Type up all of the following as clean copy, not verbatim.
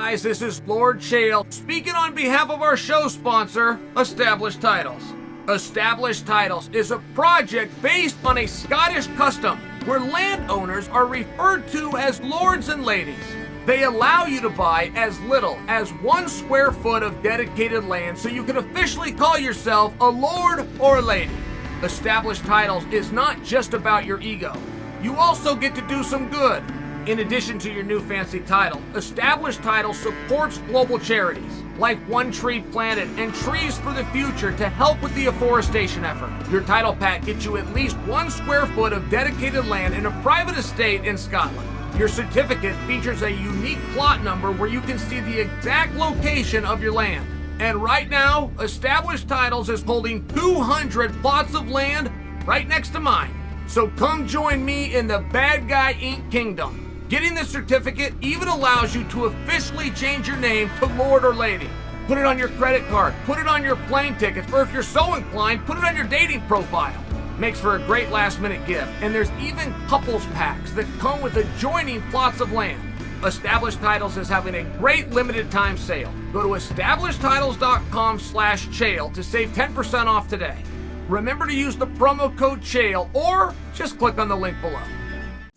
guys, this is Lord Chael speaking on behalf of our show sponsor, Established Titles. Established Titles is a project based on a Scottish custom where landowners are referred to as lords and ladies. They allow you to buy as little as 1 square foot of dedicated land so you can officially call yourself a lord or a lady. Established Titles is not just about your ego. You also get to do some good. In addition to your new fancy title, Established Titles supports global charities like One Tree Planet and Trees for the Future to help with the afforestation effort. Your title pack gets you at least 1 square foot of dedicated land in a private estate in Scotland. Your certificate features a unique plot number where you can see the exact location of your land. And right now, Established Titles is holding 200 plots of land right next to mine. So come join me in the Bad Guy Inc. Kingdom. Getting this certificate even allows you to officially change your name to Lord or Lady. Put it on your credit card, put it on your plane tickets, or if you're so inclined, put it on your dating profile. Makes for a great last-minute gift, and there's even couples packs that come with adjoining plots of land. Established Titles is having a great limited-time sale. Go to establishedtitles.com/Chael to save 10% off today. Remember to use the promo code Chael, or just click on the link below.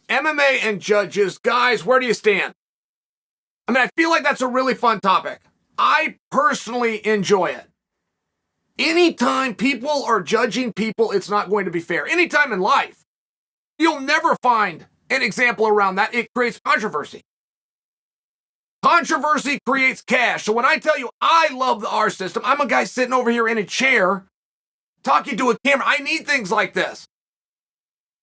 MMA and judges, guys, where do you stand? I mean, I feel like that's a really fun topic. I personally enjoy it. Anytime people are judging people, it's not going to be fair. Anytime in life, you'll never find an example around that. It creates controversy. Controversy creates cash. So when I tell you I love the R system, I'm a guy sitting over here in a chair talking to a camera. I need things like this.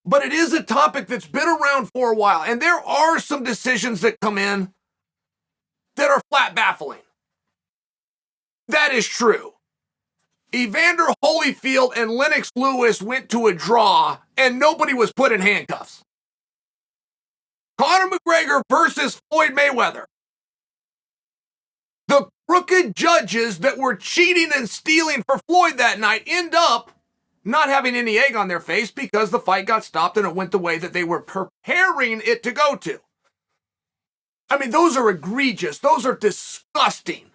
But it is a topic that's been around for a while, and there are some decisions that come in that are flat baffling. That is true. Evander Holyfield and Lennox Lewis went to a draw, and nobody was put in handcuffs. Conor McGregor versus Floyd Mayweather. The crooked judges that were cheating and stealing for Floyd that night end up not having any egg on their face because the fight got stopped and it went the way that they were preparing it to go to. I mean, those are egregious. Those are disgusting.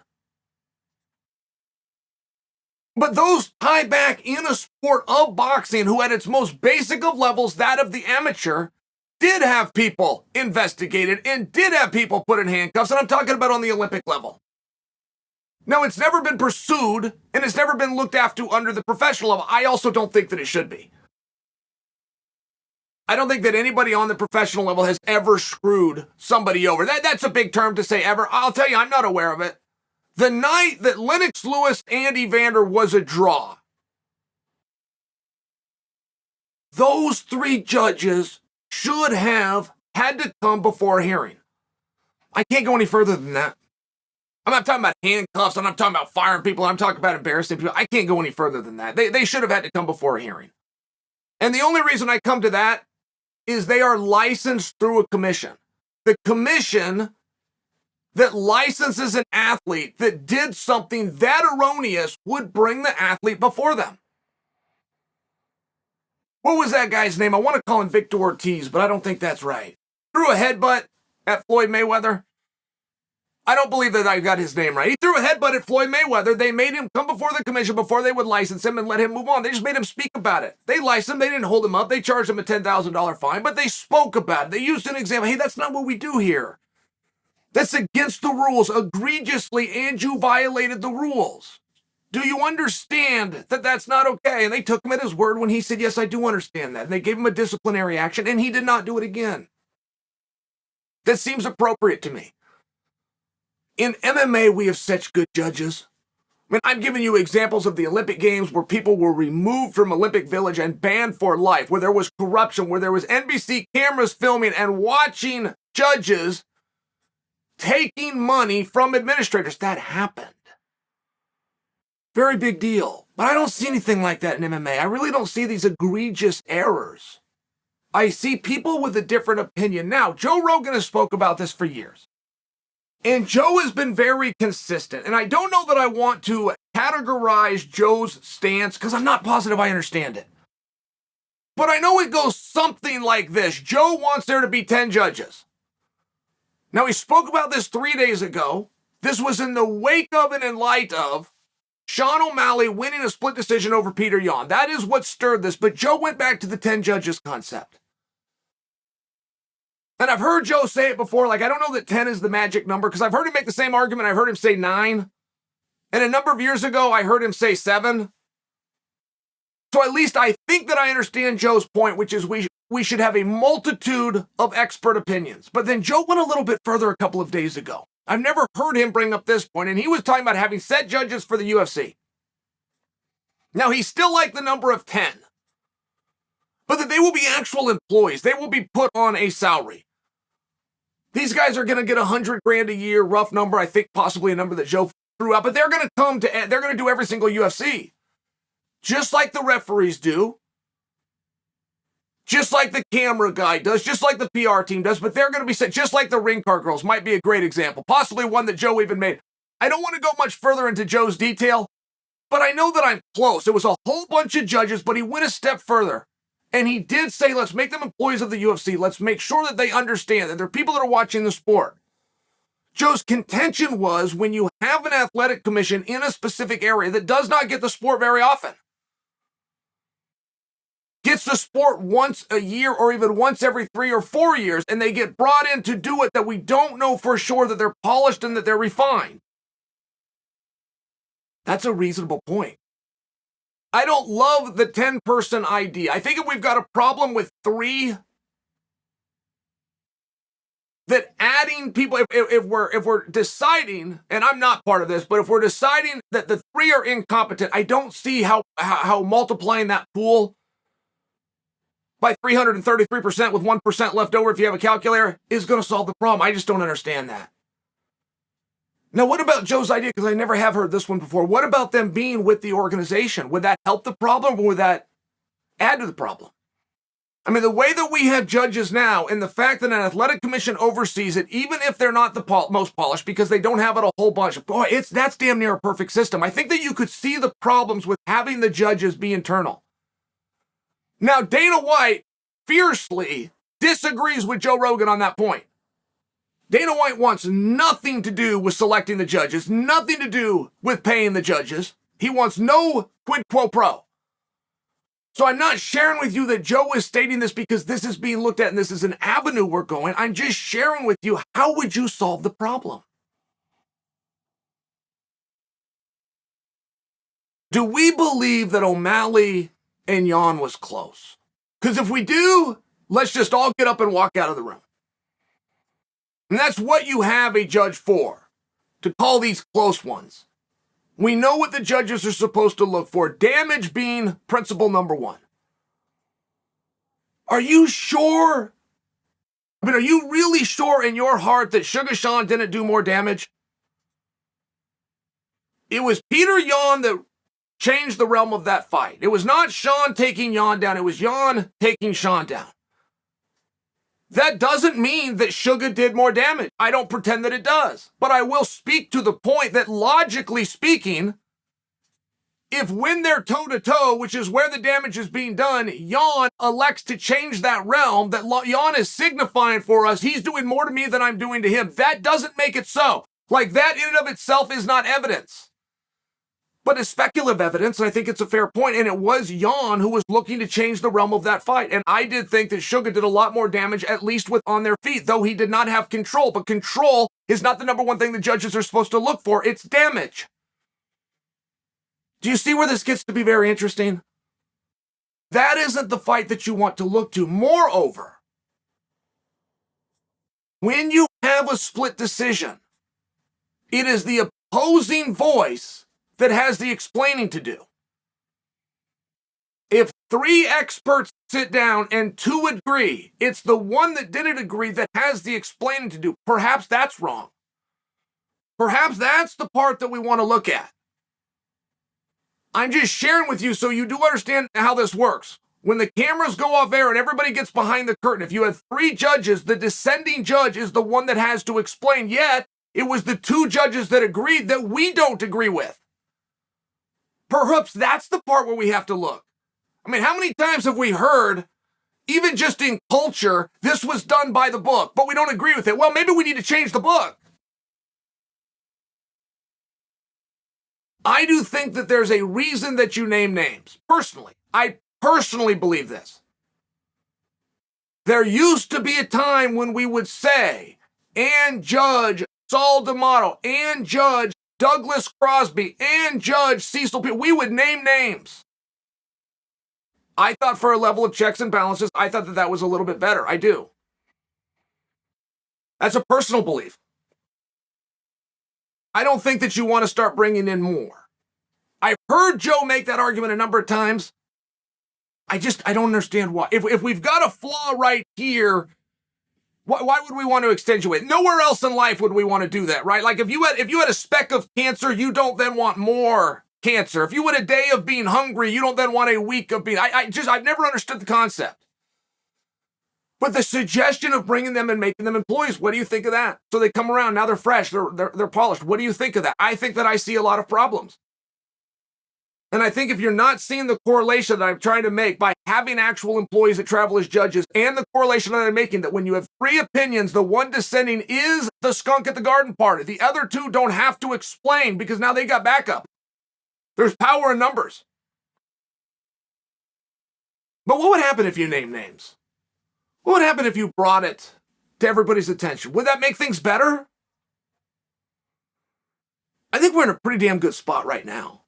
But those tie back in a sport of boxing who at its most basic of levels, that of the amateur, did have people investigated and did have people put in handcuffs. And I'm talking about on the Olympic level. Now, it's never been pursued, and it's never been looked after under the professional level. I also don't think that it should be. I don't think that anybody on the professional level has ever screwed somebody over. That's a big term to say ever. I'll tell you, I'm not aware of it. The night that Lennox Lewis and Evander was a draw, those 3 judges should have had to come before a hearing. I can't go any further than that. I'm not talking about handcuffs. I'm not talking about firing people. I'm talking about embarrassing people. I can't go any further than that. They should have had to come before a hearing. And the only reason I come to that is they are licensed through a commission. The commission that licenses an athlete that did something that erroneous would bring the athlete before them. What was that guy's name? I want to call him Victor Ortiz, but I don't think that's right. Threw a headbutt at Floyd Mayweather. I don't believe that I got his name right. He threw a headbutt at Floyd Mayweather. They made him come before the commission before they would license him and let him move on. They just made him speak about it. They licensed him. They didn't hold him up. They charged him a $10,000 fine, but they spoke about it. They used an example. Hey, that's not what we do here. That's against the rules egregiously, and you violated the rules. Do you understand that that's not okay? And they took him at his word when he said, yes, I do understand that. And they gave him a disciplinary action, and he did not do it again. That seems appropriate to me. In MMA, we have such good judges. I mean, I'm giving you examples of the Olympic Games where people were removed from Olympic Village and banned for life, where there was corruption, where there was NBC cameras filming and watching judges taking money from administrators. That happened. Very big deal. But I don't see anything like that in MMA. I really don't see these egregious errors. I see people with a different opinion. Now, Joe Rogan has spoke about this for years. And Joe has been very consistent. And I don't know that I want to categorize Joe's stance because I'm not positive I understand it. But I know it goes something like this. Joe wants there to be 10 judges. Now, he spoke about this 3 days ago This was in the wake of and in light of Sean O'Malley winning a split decision over Peter Yan. That is what stirred this, but Joe went back to the 10 judges concept. And I've heard Joe say it before, like, I don't know that 10 is the magic number, because I've heard him make the same argument. I've heard him say 9. And a number of years ago, I heard him say 7. So at least I think that I understand Joe's point, which is we should have a multitude of expert opinions. But then Joe went a little bit further a couple of days ago. I've never heard him bring up this point, and he was talking about having set judges for the UFC. Now, he still liked the number of 10, but that they will be actual employees. They will be put on a salary. These guys are going to get $100,000 a year, rough number, I think possibly a number that Joe threw out, but they're going to do every single UFC. Just like the referees do, just like the camera guy does, just like the PR team does, but they're going to be set, just like the ring car girls might be a great example, possibly one that Joe even made. I don't want to go much further into Joe's detail, but I know that I'm close. It was a whole bunch of judges, but he went a step further. And he did say, let's make them employees of the UFC. Let's make sure that they understand that there are people that are watching the sport. Joe's contention was when you have an athletic commission in a specific area that does not get the sport very often, gets the sport once a year or even once every 3 or 4 years, and they get brought in to do it, that we don't know for sure that they're polished and that they're refined. That's a reasonable point. I don't love the 10-person idea. I think if we've got a problem with 3, that adding people, if we're deciding, and I'm not part of this, but if we're deciding that the 3 are incompetent, I don't see how multiplying that pool by 333% with 1% left over if you have a calculator is going to solve the problem. I just don't understand that. Now, what about Joe's idea? Because I never have heard this one before. What about them being with the organization? Would that help the problem, or would that add to the problem? I mean, the way that we have judges now, and the fact that an athletic commission oversees it, even if they're not the most polished, because they don't have it a whole bunch, boy, that's damn near a perfect system. I think that you could see the problems with having the judges be internal. Now, Dana White fiercely disagrees with Joe Rogan on that point. Dana White wants nothing to do with selecting the judges, nothing to do with paying the judges. He wants no quid pro quo. So I'm not sharing with you that Joe is stating this because this is being looked at and this is an avenue we're going. I'm just sharing with you, how would you solve the problem? Do we believe that O'Malley and Yan was close? Because if we do, let's just all get up and walk out of the room. And that's what you have a judge for, to call these close ones. We know what the judges are supposed to look for, damage being principle number 1. Are you sure? I mean, are you really sure in your heart that Sugar Sean didn't do more damage? It was Peter Yan that changed the realm of that fight. It was not Sean taking Yan down. It was Yan taking Sean down. That doesn't mean that Sugar did more damage. I don't pretend that it does. But I will speak to the point that, logically speaking, if when they're toe-to-toe, which is where the damage is being done, Yan elects to change that realm, that Yan is signifying for us, he's doing more to me than I'm doing to him. That doesn't make it so. Like, that in and of itself is not evidence. But it's speculative evidence, and I think it's a fair point, and it was Yan who was looking to change the realm of that fight. And I did think that Sugar did a lot more damage, at least with on their feet, though he did not have control. But control is not the number one thing the judges are supposed to look for. It's damage. Do you see where this gets to be very interesting? That isn't the fight that you want to look to. Moreover, when you have a split decision, it is the opposing voice that has the explaining to do. If 3 experts sit down and 2 agree, it's the one that didn't agree that has the explaining to do. Perhaps that's wrong. Perhaps that's the part that we want to look at. I'm just sharing with you so you do understand how this works. When the cameras go off air and everybody gets behind the curtain, if you have 3 judges, the dissenting judge is the one that has to explain, yet it was the 2 judges that agreed that we don't agree with. Perhaps that's the part where we have to look. I mean, how many times have we heard, even just in culture, this was done by the book, but we don't agree with it? Well, maybe we need to change the book. I do think that there's a reason that you name names. Personally, I personally believe this. There used to be a time when we would say, and Judge Saul D'Amato, and Judge Douglas Crosby, and Judge Cecil P. We would name names. I thought for a level of checks and balances, I thought that was a little bit better. I do. That's a personal belief. I don't think that you want to start bringing in more. I've heard Joe make that argument a number of times. I don't understand why. If we've got a flaw right here, why would we want to accentuate it? Nowhere else in life would we want to do that, right? Like if you had a speck of cancer, you don't then want more cancer. If you had a day of being hungry, you don't then want a week of being. I've never understood the concept. But the suggestion of bringing them and making them employees, what do you think of that? So they come around, now they're fresh, they're polished. What do you think of that? I think that I see a lot of problems. And I think if you're not seeing the correlation that I'm trying to make by having actual employees that travel as judges and the correlation that I'm making, that when you have three opinions, the one dissenting is the skunk at the garden party. The other two don't have to explain because now they got backup. There's power in numbers. But what would happen if you named names? What would happen if you brought it to everybody's attention? Would that make things better? I think we're in a pretty damn good spot right now.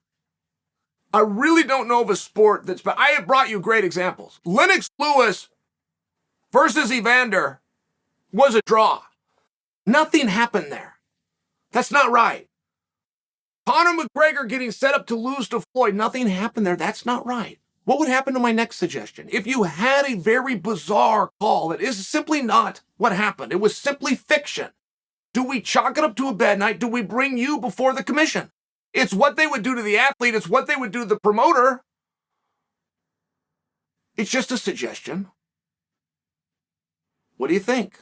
I really don't know of a sport that's... But I have brought you great examples. Lennox Lewis versus Evander was a draw. Nothing happened there. That's not right. Conor McGregor getting set up to lose to Floyd. Nothing happened there. That's not right. What would happen to my next suggestion? If you had a very bizarre call that is simply not what happened, it was simply fiction, do we chalk it up to a bad night? Do we bring you before the commission? It's what they would do to the athlete. It's what they would do to the promoter. It's just a suggestion. What do you think?